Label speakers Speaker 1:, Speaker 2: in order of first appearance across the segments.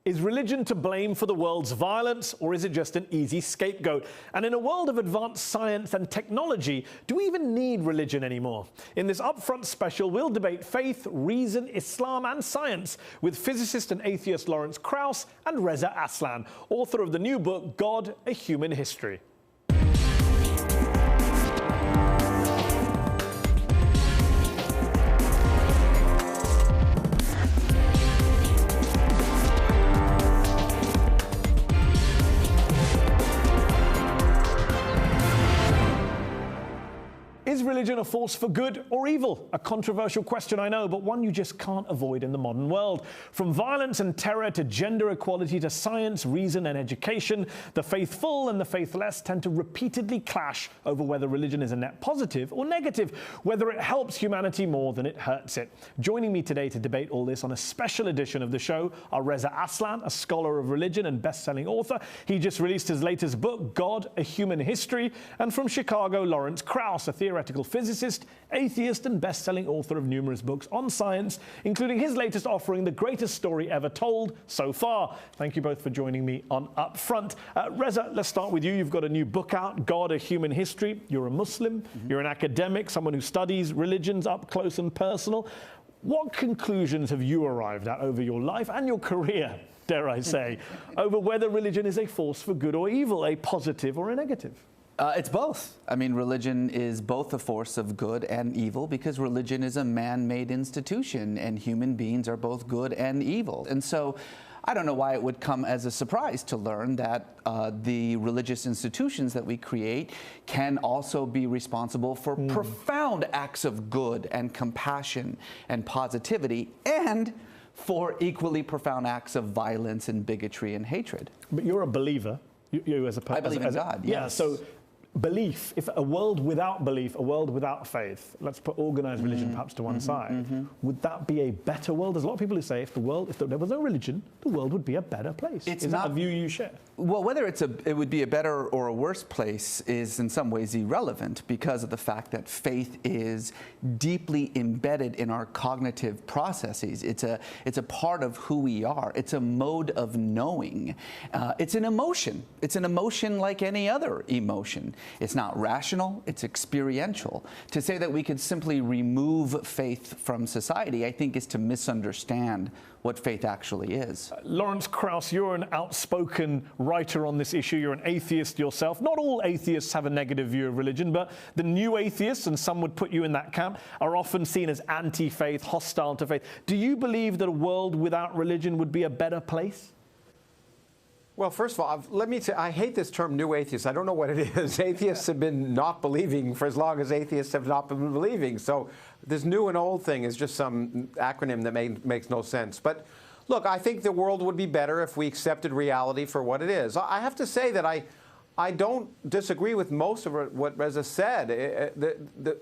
Speaker 1: Is religion to blame for the world's violence, or is it just an easy scapegoat? And in a world of advanced science and technology, do we even need religion anymore? In this UpFront special, we'll debate faith, reason, Islam and science with physicist and atheist Lawrence Krauss and Reza Aslan, author of the new book, God, A Human History. Is religion a force for good or evil? A controversial question, I know, but one you just can't avoid in the modern world. From violence and terror to gender equality to science, reason and education, the faithful and the faithless tend to repeatedly clash over whether religion is a net positive or negative, whether it helps humanity more than it hurts it. Joining me today to debate all this on a special edition of the show are Reza Aslan, a scholar of religion and best-selling author. He just released his latest book, God, A Human History. And from Chicago, Lawrence Krauss, a theoretical physicist, atheist and best-selling author of numerous books on science, including his latest offering, The Greatest Story Ever Told So Far. Thank you both for joining me on UpFront. Reza, let's start with you. You've got a new book out, God, A Human History. You're a Muslim, you're an academic, someone who studies religions up close and personal. What conclusions have you arrived at over your life and your career, dare I say, over whether religion is a force for good or evil, a positive or a negative?
Speaker 2: It's both. I mean, religion is both a force of good and evil because religion is a man-made institution and human beings are both good and evil. And so I don't know why it would come as a surprise to learn that the religious institutions that we create can also be responsible for profound acts of good and compassion and positivity, and for equally profound acts of violence and bigotry and hatred.
Speaker 1: But you're a believer. You as a person.
Speaker 2: I believe in God,
Speaker 1: yeah,
Speaker 2: yes.
Speaker 1: So belief, if a world without belief, a world without faith, let's put organized religion perhaps to one side, would that be a better world? There's a lot of people who say if there was no religion, the world would be a better place. Is that a view you share?
Speaker 2: Well, whether it would be a better or a worse place is in some ways irrelevant because of the fact that faith is deeply embedded in our cognitive processes. It's a part of who we are. It's a mode of knowing. It's an emotion. It's an emotion like any other emotion. It's not rational, it's experiential. To say that we could simply remove faith from society, I think, is to misunderstand what faith actually is.
Speaker 1: Lawrence Krauss, you're an outspoken writer on this issue. You're an atheist yourself. Not all atheists have a negative view of religion, but the new atheists, and some would put you in that camp, are often seen as anti-faith, hostile to faith. Do you believe that a world without religion would be a better place?
Speaker 3: Well, first of all, let me say, I hate this term new atheists. I don't know what it is. Atheists have been not believing for as long as atheists have not been believing. So this new and old thing is just some acronym that makes no sense. But look, I think the world would be better if we accepted reality for what it is. I have to say that I don't disagree with most of what Reza said. The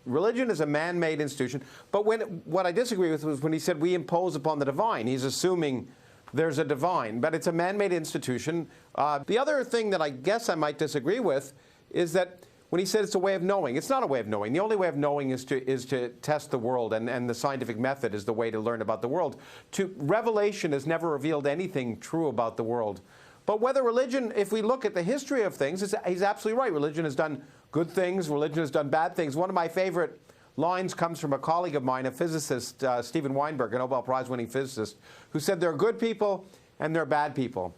Speaker 3: religion is a man-made institution. But what I disagree with was when he said we impose upon the divine. He's assuming there's a divine, but it's a man-made institution. The other thing that I guess I might disagree with is that when he said it's a way of knowing, it's not a way of knowing. The only way of knowing is to test the world, and the scientific method is the way to learn about the world. Revelation has never revealed anything true about the world. But whether religion, if we look at the history of things, he's absolutely right. Religion has done good things, religion has done bad things. One of my favorite lines comes from a colleague of mine, a physicist, Steven Weinberg, a Nobel Prize-winning physicist, who said there are good people and there are bad people.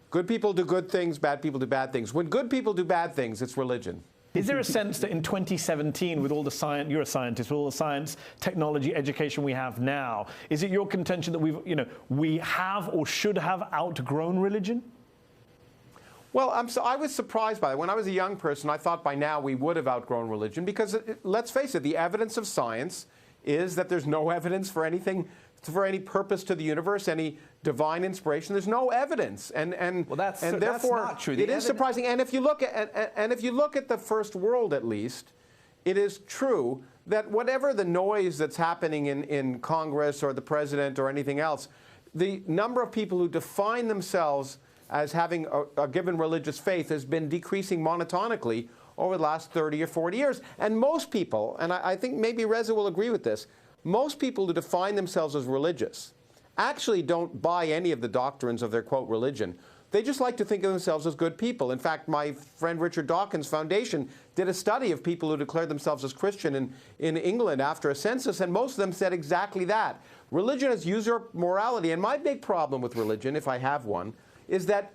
Speaker 3: Good people do good things, bad people do bad things. When good people do bad things, it's religion.
Speaker 1: Is there a sense that in 2017, with all the science, you're a scientist, with all the science, technology, education we have now, is it your contention that we have or should have outgrown religion?
Speaker 3: Well, I was surprised by it. When I was a young person, I thought by now we would have outgrown religion because, let's face it, the evidence of science is that there's no evidence for anything, for any purpose to the universe, any divine inspiration. There's no evidence, and therefore
Speaker 2: that's not true.
Speaker 3: It is surprising. And if you look at the first world, at least, it is true that whatever the noise that's happening in Congress or the president or anything else, the number of people who define themselves as having a given religious faith has been decreasing monotonically over the last 30 or 40 years. And most people, and I think maybe Reza will agree with this, most people who define themselves as religious actually don't buy any of the doctrines of their, quote, religion. They just like to think of themselves as good people. In fact, my friend Richard Dawkins' foundation did a study of people who declared themselves as Christian in England after a census, and most of them said exactly that. Religion has usurped morality, and my big problem with religion, if I have one, is that,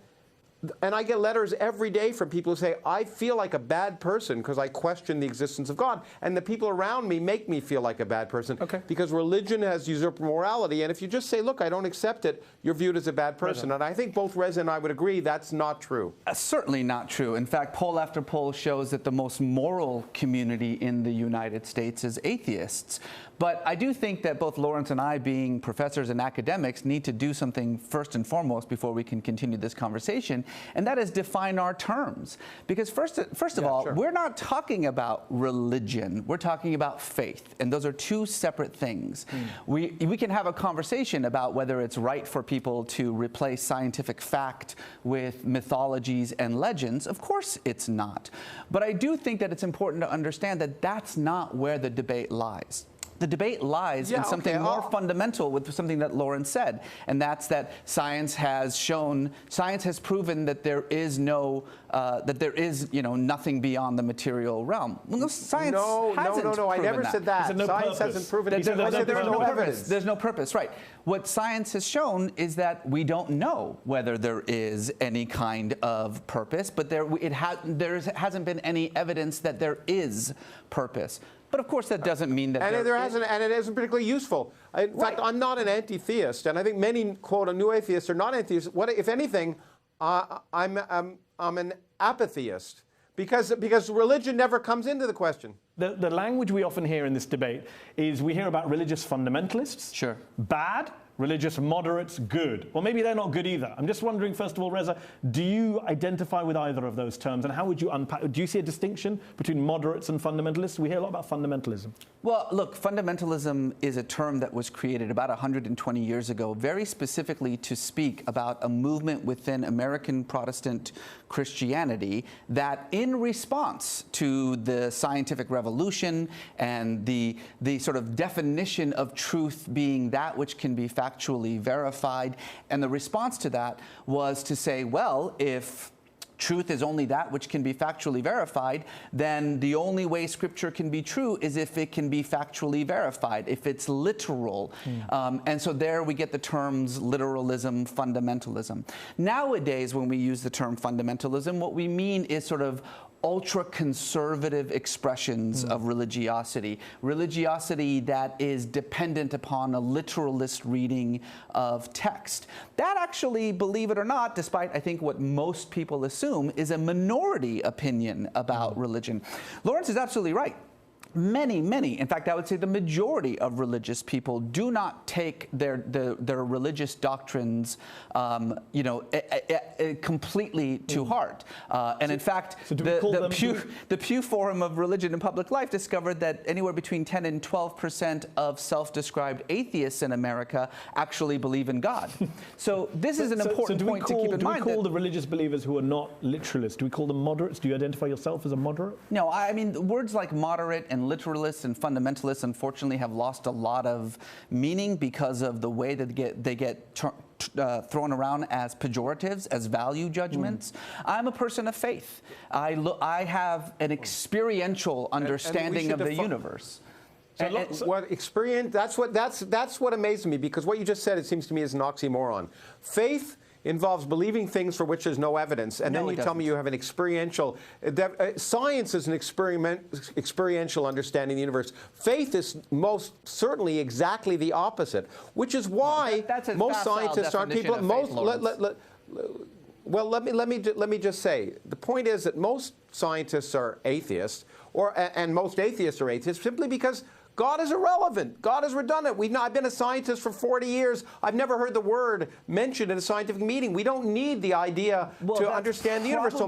Speaker 3: and I get letters every day from people who say, I feel like a bad person because I question the existence of God. And the people around me make me feel like a bad person because religion has usurped morality. And if you just say, look, I don't accept it, you're viewed as a bad person. And I think both Reza and I would agree that's not true.
Speaker 2: Certainly not true. In fact, poll after poll shows that the most moral community in the United States is atheists. But I do think that both Lawrence and I, being professors and academics, need to do something first and foremost before we can continue this conversation, and that is define our terms. Because first of all, we're not talking about religion, we're talking about faith, and those are two separate things. We can have a conversation about whether it's right for people to replace scientific fact with mythologies and legends. Of course it's not. But I do think that it's important to understand that that's not where the debate lies. The debate lies in something more fundamental with something that Lawrence said, and that's that science has proven that there is nothing beyond the material realm. Well, no, science hasn't
Speaker 3: I never
Speaker 2: that.
Speaker 3: said that. Science hasn't proven it. There's no evidence.
Speaker 2: There's no purpose, right. What science has shown is that we don't know whether there is any kind of purpose, but there hasn't been any evidence that there is purpose. But of course, that doesn't mean that
Speaker 3: and it isn't particularly useful. In fact, I'm not an anti-theist, and I think many, quote, new atheists are not atheists. What, if anything, I'm an apatheist because religion never comes into the question.
Speaker 1: The language we often hear in this debate is we hear about religious fundamentalists, bad, religious moderates, good. Well, maybe they're not good either. I'm just wondering, first of all, Reza, do you identify with either of those terms? And how would you unpack? Do you see a distinction between moderates and fundamentalists? We hear a lot about fundamentalism.
Speaker 2: Well, look, fundamentalism is a term that was created about 120 years ago, very specifically to speak about a movement within American Protestant Christianity that, in response to the scientific revolution and the sort of definition of truth being that which can be factually verified, and the response to that was to say, well, if truth is only that which can be factually verified, then the only way Scripture can be true is if it can be factually verified, if it's literal. And so there we get the terms literalism, fundamentalism. Nowadays, when we use the term fundamentalism, what we mean is sort of ultra-conservative expressions of religiosity that is dependent upon a literalist reading of text. That actually, believe it or not, despite I think what most people assume, is a minority opinion about religion. Lawrence is absolutely right. Many, in fact, I would say the majority of religious people do not take their religious doctrines, completely to heart. And in fact, the Pew Forum of Religion and Public Life discovered that anywhere between 10 and 12% of self-described atheists in America actually believe in God. So this is an important point to keep in mind.
Speaker 1: Do we call the religious believers who are not literalists, do we call them moderates? Do you identify yourself as a moderate?
Speaker 2: No, I mean, words like moderate and literalists and fundamentalists unfortunately have lost a lot of meaning because of the way that they get thrown around as pejoratives, as value judgments. I'm a person of faith. I have an experiential understanding of the universe.
Speaker 3: What experience? That's what amazes me, because what you just said, it seems to me, is an oxymoron. Faith involves believing things for which there's no evidence, and then you tell me you have an experiential. Science is an experiential understanding of the universe. Faith is most certainly exactly the opposite, which is why most scientists aren't people. Well, let me just say, the point is that most scientists are atheists, and most atheists are atheists simply because God is irrelevant. God is redundant. I've been a scientist for 40 years. I've never heard the word mentioned in a scientific meeting. We don't need the idea to understand the universe.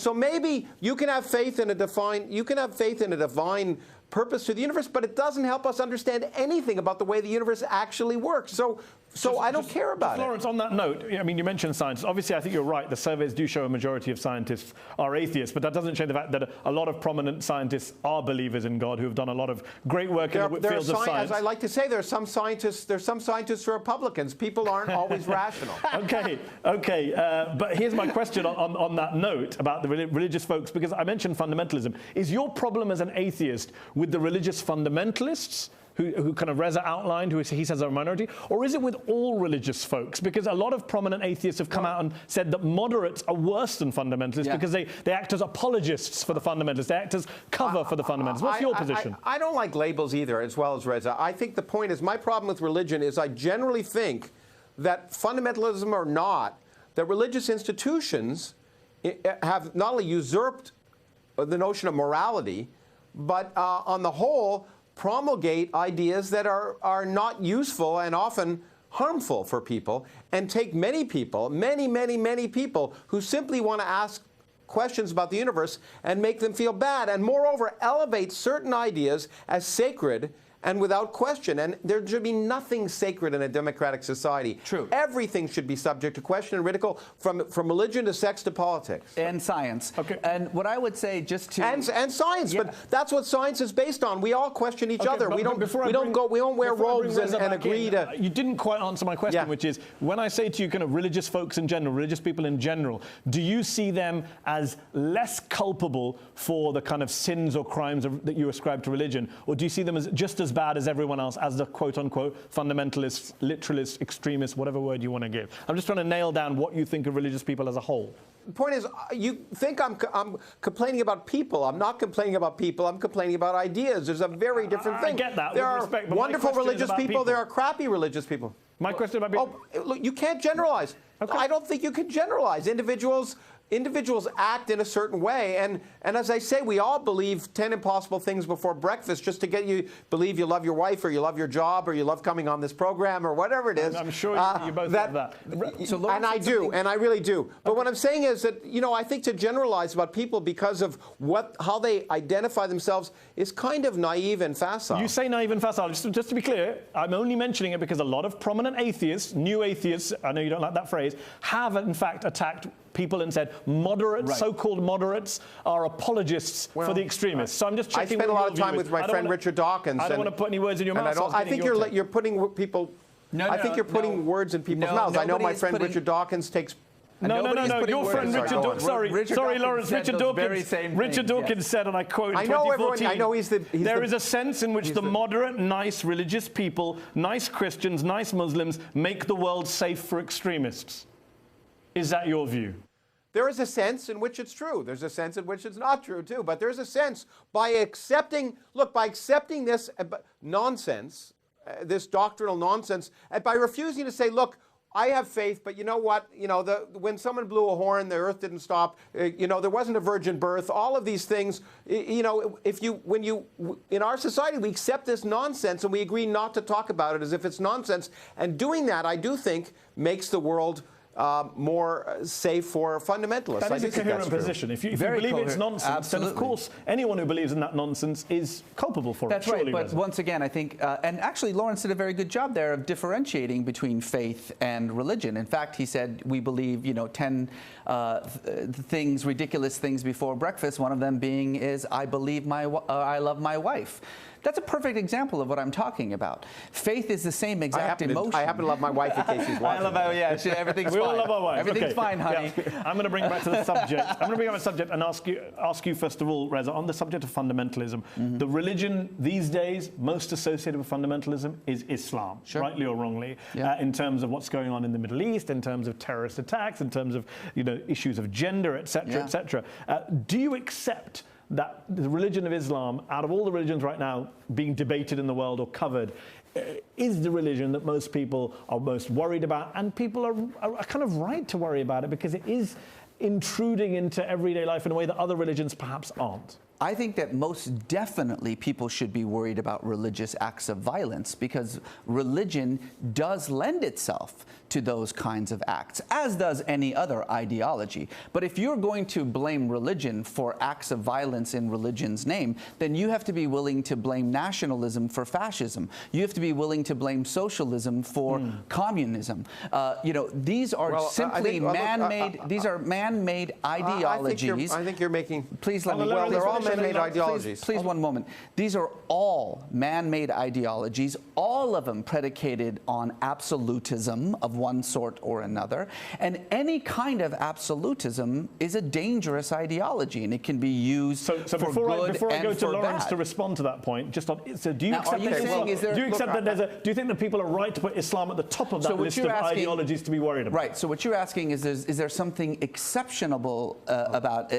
Speaker 3: So maybe you can have faith in a divine purpose to the universe, but it doesn't help us understand anything about the way the universe actually works. So So I don't care about it.
Speaker 1: Lawrence, on that note, I mean, you mentioned science. Obviously, I think you're right. The surveys do show a majority of scientists are atheists, but that doesn't change the fact that a lot of prominent scientists are believers in God who have done a lot of great work in the fields of science.
Speaker 3: As I like to say, there's some scientists who are Republicans. People aren't always rational.
Speaker 1: Okay. But here's my question on that note about the religious folks, because I mentioned fundamentalism. Is your problem as an atheist with the religious fundamentalists who kind of Reza outlined, who he says are a minority, or is it with all religious folks? Because a lot of prominent atheists have come out and said that moderates are worse than fundamentalists because they act as apologists for the fundamentalists. They act as cover for the fundamentalists. What's your position?
Speaker 3: I don't like labels either, as well as Reza. I think the point is, my problem with religion is I generally think that fundamentalism or not, that religious institutions have not only usurped the notion of morality, but on the whole, promulgate ideas that are not useful and often harmful for people, and take many people, many people who simply want to ask questions about the universe and make them feel bad, and moreover elevate certain ideas as sacred and without question. And there should be nothing sacred in a democratic society.
Speaker 2: True.
Speaker 3: Everything should be subject to question and ridicule, from religion to sex to politics.
Speaker 2: And science.
Speaker 1: Okay.
Speaker 2: And what I would say, just to...
Speaker 3: And science, but that's what science is based on. We all question each other. We don't wear robes and agree to...
Speaker 1: You didn't quite answer my question, which is, when I say to you kind of religious folks in general, religious people in general, do you see them as less culpable for the kind of sins or crimes that you ascribe to religion? Or do you see them as just as bad as everyone else, as the quote-unquote fundamentalists, literalists, extremists, whatever word you want to give? I'm just trying to nail down what you think of religious people as a whole.
Speaker 3: The point is, you think I'm complaining about people. I'm not complaining about people. I'm complaining about ideas. There's a very different thing.
Speaker 1: I get that.
Speaker 3: There are wonderful religious people. There are crappy religious people.
Speaker 1: My question about people...
Speaker 3: Oh, look, you can't generalize.
Speaker 1: Okay.
Speaker 3: I don't think you can generalize. Individuals act in a certain way, and as I say, we all believe 10 impossible things before breakfast just to get you believe you love your wife, or you love your job, or you love coming on this program, or whatever it is.
Speaker 1: I'm sure you both have that.
Speaker 3: So and I do, and I really do. But what I'm saying is that, I think to generalize about people because of how they identify themselves is kind of naive and facile.
Speaker 1: You say naive and facile. Just to be clear, I'm only mentioning it because a lot of prominent atheists, new atheists, I know you don't like that phrase, have in fact attacked people and said moderates, so-called moderates, are apologists for the extremists. So I'm just checking.
Speaker 3: I spent a lot of time with my friend Richard Dawkins.
Speaker 1: I don't want to put any words in your mouth.
Speaker 3: I think you're putting people. I think you're putting words in people's mouths. I know my friend Richard Dawkins takes.
Speaker 1: No. Your friend Richard Dawkins. Sorry, Lawrence. Richard Dawkins said, and I quote, in 2014,
Speaker 3: I know
Speaker 1: there is a sense in which the moderate, nice religious people, nice Christians, nice Muslims, make the world safe for extremists. Is that your view?
Speaker 3: There is a sense in which it's true. There's a sense in which it's not true, too. But there's a sense by accepting this nonsense, this doctrinal nonsense, and by refusing to say, look, I have faith, but you know what? When someone blew a horn, the earth didn't stop. There wasn't a virgin birth. All of these things. In our society, we accept this nonsense and we agree not to talk about it as if it's nonsense. And doing that, I do think, makes the world more safe for fundamentalists.
Speaker 1: That is a coherent position. If you believe it's nonsense, then of course anyone who believes in that nonsense is culpable for it.
Speaker 2: That's right. But once again, I think, and actually Lawrence did a very good job there of differentiating between faith and religion. In fact, he said we believe 10 ridiculous things before breakfast. One of them being is I love my wife. That's a perfect example of what I'm talking about. Faith is the same exact emotion.
Speaker 3: I happen to love my wife in case she's watching.
Speaker 2: Everything's fine.
Speaker 1: We all love our wives.
Speaker 2: Everything's fine, honey.
Speaker 1: Yeah. I'm going to bring it back to the subject. I'm going to bring up a subject and ask you first of all, Reza, on the subject of fundamentalism. Mm-hmm. The religion these days most associated with fundamentalism is Islam, rightly or wrongly, in terms of what's going on in the Middle East, in terms of terrorist attacks, in terms of issues of gender, etc., etc. Do you accept that the religion of Islam, out of all the religions right now being debated in the world or covered, is the religion that most people are most worried about, and people are kind of right to worry about it because it is intruding into everyday life in a way that other religions perhaps aren't?
Speaker 2: I think that most definitely people should be worried about religious acts of violence, because religion does lend itself to those kinds of acts, as does any other ideology. But if you're going to blame religion for acts of violence in religion's name, then you have to be willing to blame nationalism for fascism. You have to be willing to blame socialism for communism. These are simply man-made. These are man-made ideologies.
Speaker 3: I think you're making.
Speaker 2: Please let me.
Speaker 3: Well, they're all man-made ideologies.
Speaker 2: Please, one moment. These are all man-made ideologies, all of them predicated on absolutism of one sort or another. And any kind of absolutism is a dangerous ideology, and it can be used for good and for bad.
Speaker 1: Before I go to Lawrence to respond to that point, do you accept that do you think that people are right to put Islam at the top of that list of ideologies to be worried about?
Speaker 2: Right. So what you're asking is there something exceptional about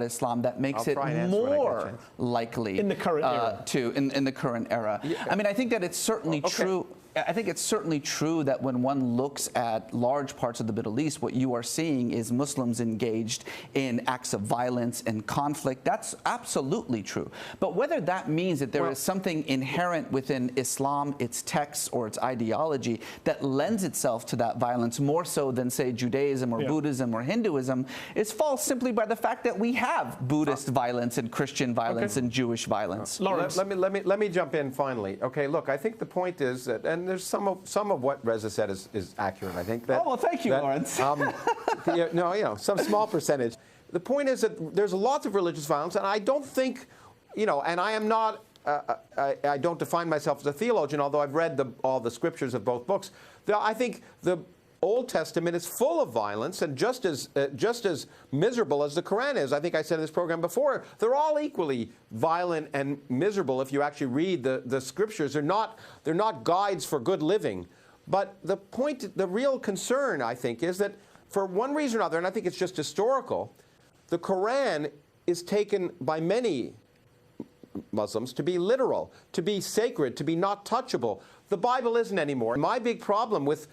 Speaker 2: Islam that makes it more likely
Speaker 1: in the current era?
Speaker 2: In the current era? Yeah. I mean, I think that it's certainly true. I think it's certainly true that when one looks at large parts of the Middle East, what you are seeing is Muslims engaged in acts of violence and conflict. That's absolutely true. But whether that means that there is something inherent within Islam, its texts, or its ideology that lends itself to that violence more so than, say, Judaism or Buddhism or Hinduism is false simply by the fact that we have Buddhist violence and Christian violence and Jewish violence.
Speaker 3: Lawrence, let me jump in finally. Okay, look, I think the point is that, and there's some of what Reza said is accurate. I think that.
Speaker 2: Oh well, thank you, Lawrence.
Speaker 3: Some small percentage. The point is that there's lots of religious violence, and I don't think, and I am not. I don't define myself as a theologian, although I've read all the scriptures of both books. I think the Old Testament is full of violence and just as miserable as the Quran is. I think I said in this program before, they're all equally violent and miserable if you actually read the scriptures. They're not guides for good living. But the real concern, I think, is that for one reason or another, and I think it's just historical, the Quran is taken by many Muslims to be literal, to be sacred, to be not touchable. The Bible isn't anymore. My big problem with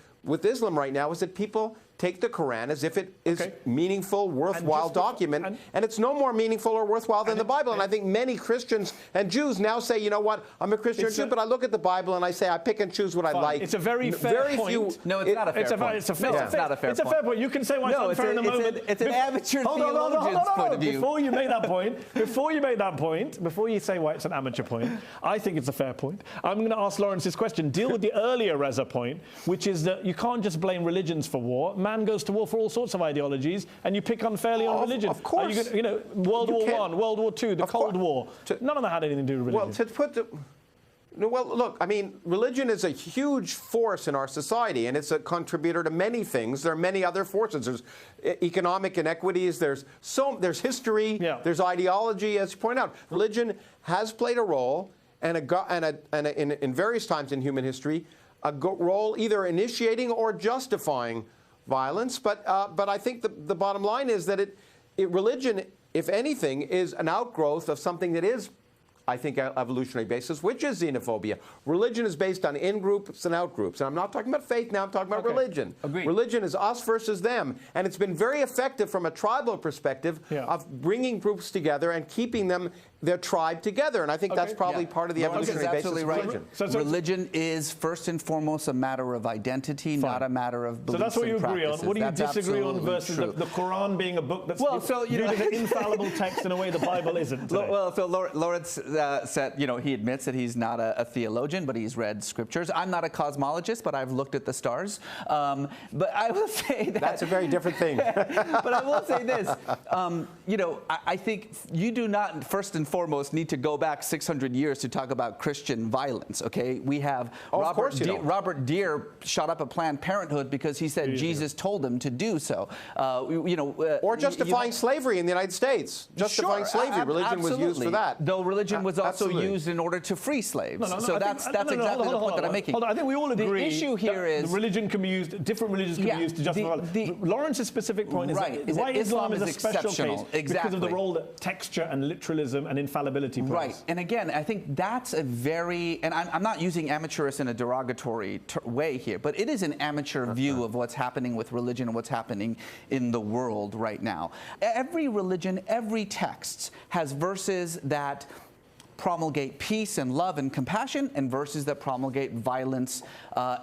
Speaker 3: Islam right now is that people take the Quran as if it is meaningful, worthwhile document, and it's no more meaningful or worthwhile than the Bible. And I think many Christians and Jews now say, you know what, I'm a Christian or Jew, but I look at the Bible and I say, I pick and choose what I like.
Speaker 1: It's a very fair point.
Speaker 2: No, it's not a fair point.
Speaker 1: It's not a fair point. It's a fair point. You can say why it's unfair in a moment.
Speaker 2: It's an amateur theologian's point of view.
Speaker 1: Before you make that point, before you say why it's an amateur point, I think it's a fair point. I'm going to ask Lawrence this question. Deal with the earlier Reza point, which is that you can't just blame religions for war. Man goes to war for all sorts of ideologies, and you pick unfairly on religion.
Speaker 3: Of course.
Speaker 1: World War I, World War II, the Cold War. None of that had anything to do with religion.
Speaker 3: Well, look, I mean, religion is a huge force in our society, and it's a contributor to many things. There are many other forces. There's economic inequities. There's history. Yeah. There's ideology, as you point out. Religion has played a role, and in various times in human history, a role either initiating or justifying violence. But I think the bottom line is that religion, if anything, is an outgrowth of something that is, I think, evolutionary basis, which is xenophobia. Religion is based on in-groups and out-groups. And I'm not talking about faith now, I'm talking about religion.
Speaker 2: Agreed.
Speaker 3: Religion is us versus them. And it's been very effective from a tribal perspective of bringing groups together and keeping their tribe together. And I think that's probably part of the evolutionary basis of religion.
Speaker 2: Religion is first and foremost a matter of identity, not a matter of beliefs.
Speaker 1: So that's what you agree on. What do you
Speaker 2: that's
Speaker 1: disagree on versus the Quran being a book that's viewed as an infallible text in a way the Bible isn't today?
Speaker 2: Well, so Lawrence said, he admits that he's not a theologian, but he's read scriptures. I'm not a cosmologist, but I've looked at the stars. But I will say that...
Speaker 3: That's a very different thing.
Speaker 2: But I will say this. I think you do not, first and foremost, need to go back 600 years to talk about Christian violence, okay? We have Robert Deere shot up a Planned Parenthood because he said Jesus told him to do so.
Speaker 3: Or justifying slavery in the United States. Justifying slavery. Religion was used for that.
Speaker 2: Though religion was also used in order to free slaves. So that's exactly the point that I'm making.
Speaker 1: I think we all agree
Speaker 2: the issue here is
Speaker 1: religion can be used, different religions can be used to justify violence. Lawrence's specific point is why Islam is a special case because of the role that texture and literalism and infallibility plays.
Speaker 2: Right, and again, I think that's a very, and I'm not using amateurish in a derogatory way here, but it is an amateur view of what's happening with religion and what's happening in the world right now. Every religion, every text has verses that promulgate peace and love and compassion, and verses that promulgate violence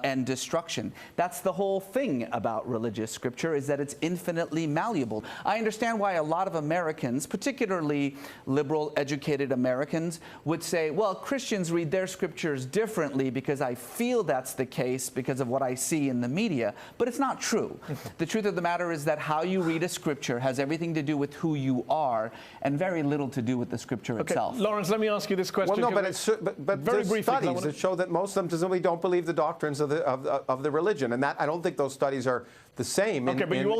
Speaker 2: and destruction. That's the whole thing about religious scripture, is that it's infinitely malleable. I understand why a lot of Americans, particularly liberal, educated Americans, would say, well, Christians read their scriptures differently because I feel that's the case because of what I see in the media. But it's not true. The truth of the matter is that how you read a scripture has everything to do with who you are and very little to do with the scripture itself.
Speaker 1: Lawrence, let me ask you this question.
Speaker 3: Well, no, but there's studies that show that Muslims simply don't believe the doctrines of the religion, and that I don't think those studies are the same in Islam. But
Speaker 1: you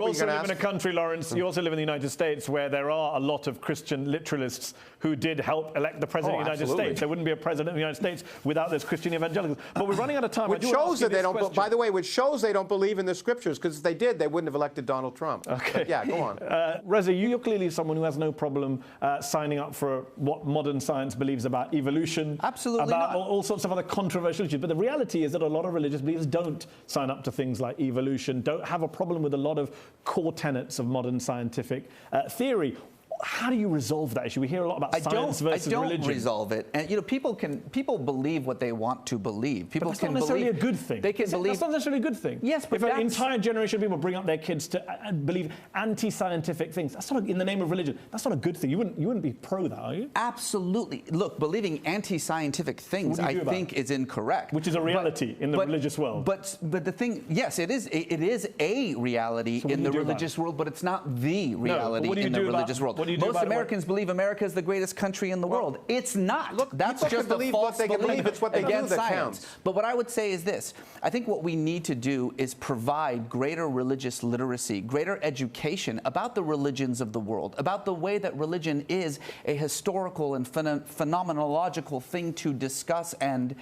Speaker 1: also live in a country, Lawrence, you also live in the United States where there are a lot of Christian literalists who did help elect the President of the United States. There wouldn't be a President of the United States without those Christian evangelicals. But we're running out of time.
Speaker 3: Which shows that they don't, by the way, which shows they don't believe in the scriptures, because if they did, they wouldn't have elected Donald Trump.
Speaker 1: Okay.
Speaker 3: But yeah, go on.
Speaker 1: Reza, you're clearly someone who has no problem signing up for what modern science believes about evolution.
Speaker 2: Absolutely
Speaker 1: about
Speaker 2: not.
Speaker 1: all sorts of other controversial issues. But the reality is that a lot of religious believers don't sign up to things like evolution, don't have a problem with a lot of core tenets of modern scientific theory. How do you resolve that issue? We hear a lot about science versus religion.
Speaker 2: I don't resolve it. And people believe what they want to believe. People
Speaker 1: but that's not necessarily a good thing.
Speaker 2: They can believe.
Speaker 1: That's not necessarily a good thing.
Speaker 2: Yes, but
Speaker 1: if an entire generation of people bring up their kids to believe anti-scientific things, that's not in the name of religion. That's not a good thing. You wouldn't be pro that, are you?
Speaker 2: Absolutely. Look, believing anti-scientific things, I think, is incorrect.
Speaker 1: Which is a reality in the religious world.
Speaker 2: But the thing, yes, it is a reality in the religious world, but it's not the reality in the religious world. Most Americans believe America is the greatest country in the world. It's not.
Speaker 3: Look,
Speaker 2: that's just a false belief.
Speaker 3: It's what they
Speaker 2: against
Speaker 3: do that
Speaker 2: science.
Speaker 3: counts.
Speaker 2: But what I would say is this. I think what we need to do is provide greater religious literacy, greater education about the religions of the world, about the way that religion is a historical and phenomenological thing to discuss and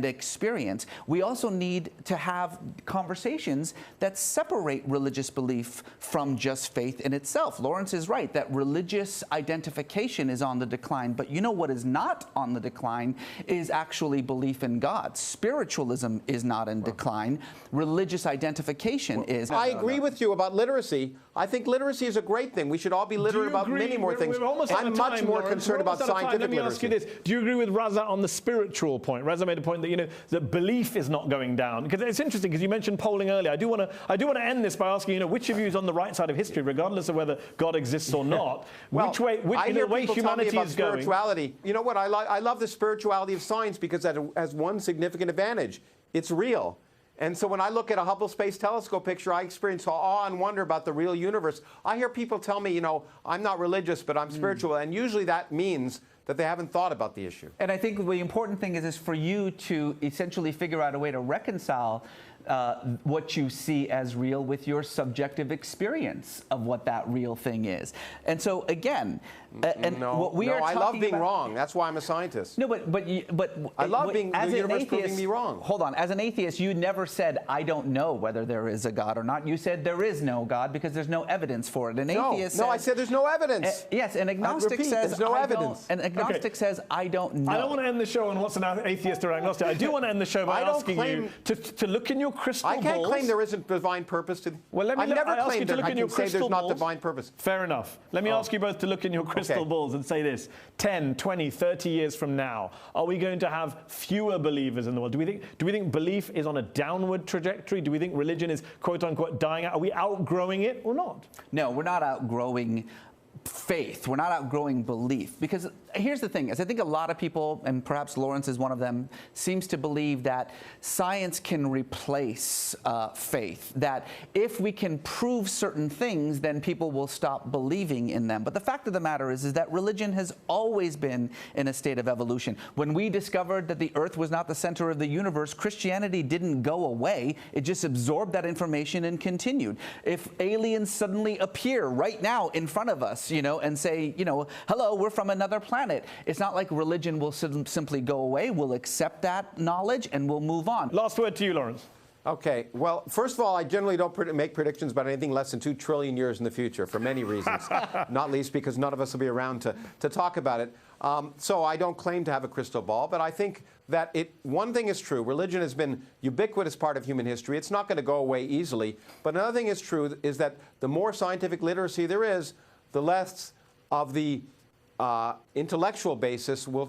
Speaker 2: experience. We also need to have conversations that separate religious belief from just faith in itself. Lawrence is right that religious identification is on the decline, but you know what is not on the decline is actually belief in God. Spiritualism is not in decline. Religious identification is.
Speaker 3: I agree with you about literacy. I think literacy is a great thing. We should all be literate about many more things. I'm much more concerned about scientific literacy.
Speaker 1: Let me ask you this. Do you agree with Raza on the spiritual point? Raza made a point that, that belief is not going down. Because it's interesting, because you mentioned polling earlier. I do want to end this by asking, which of you is on the right side of history, regardless of whether God exists or not?
Speaker 3: Well,
Speaker 1: which way humanity is going?
Speaker 3: Spirituality. You know what? I love the spirituality of science because it has one significant advantage. It's real. And so when I look at a Hubble Space Telescope picture, I experience awe and wonder about the real universe. I hear people tell me, I'm not religious, but I'm spiritual. And usually that means that they haven't thought about the issue.
Speaker 2: And I think the important thing is for you to essentially figure out a way to reconcile what you see as real with your subjective experience of what that real thing is. And so again, what we are talking about,
Speaker 3: I love being wrong. That's why I'm a scientist.
Speaker 2: No, but
Speaker 3: I love being the universe proving me wrong.
Speaker 2: Hold on, as an atheist, you never said I don't know whether there is a God or not. You said there is no God because there's no evidence for it. An atheist says,
Speaker 3: I said there's no evidence.
Speaker 2: Yes, an agnostic says
Speaker 3: there's no evidence.
Speaker 2: An agnostic says I don't know.
Speaker 1: I don't want to end the show on what's an atheist or agnostic. I do want to end the show by asking you to look in your crystal balls.
Speaker 3: I can't claim there isn't divine purpose to.
Speaker 1: Well, I've never claimed that I can say
Speaker 3: there's not divine purpose.
Speaker 1: Fair enough. Let me ask you both to look in your crystal balls and say this. 10, 20, 30 years from now, are we going to have fewer believers in the world? Do we think belief is on a downward trajectory? Do we think religion is, quote unquote, dying out? Are we outgrowing it or not?
Speaker 2: No, we're not outgrowing faith. We're not outgrowing belief. Because here's the thing, is I think a lot of people, and perhaps Lawrence is one of them, seems to believe that science can replace faith. That if we can prove certain things, then people will stop believing in them. But the fact of the matter is that religion has always been in a state of evolution. When we discovered that the earth was not the center of the universe, Christianity didn't go away. It just absorbed that information and continued. If aliens suddenly appear right now in front of us, and say, hello, we're from another planet. It's not like religion will simply go away. We'll accept that knowledge and we'll move on.
Speaker 1: Last word to you, Lawrence.
Speaker 3: Okay. Well, first of all, I generally don't make predictions about anything less than 2 trillion years in the future for many reasons, not least because none of us will be around to talk about it. So I don't claim to have a crystal ball, but I think that one thing is true. Religion has been ubiquitous part of human history. It's not going to go away easily. But another thing is true is that the more scientific literacy there is, the less of the intellectual basis will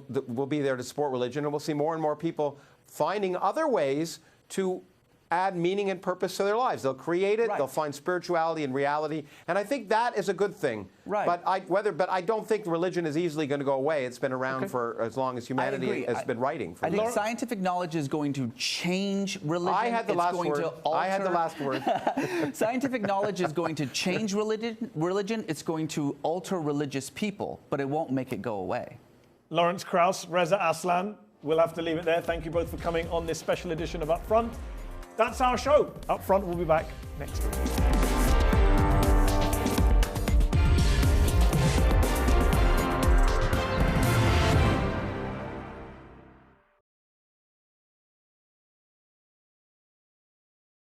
Speaker 3: be there to support religion, and we'll see more and more people finding other ways to add meaning and purpose to their lives. They'll create it.
Speaker 2: Right.
Speaker 3: They'll find spirituality and reality, and I think that is a good thing.
Speaker 2: Right.
Speaker 3: But I don't think religion is easily going to go away. It's been around for as long as humanity has been writing.
Speaker 2: I think scientific knowledge is going to change religion.
Speaker 3: I had the last word. I had the last word.
Speaker 2: Scientific knowledge is going to change religion. It's going to alter religious people, but it won't make it go away.
Speaker 1: Lawrence Krauss, Reza Aslan, we'll have to leave it there. Thank you both for coming on this special edition of UpFront. That's our show. UpFront will be back next week.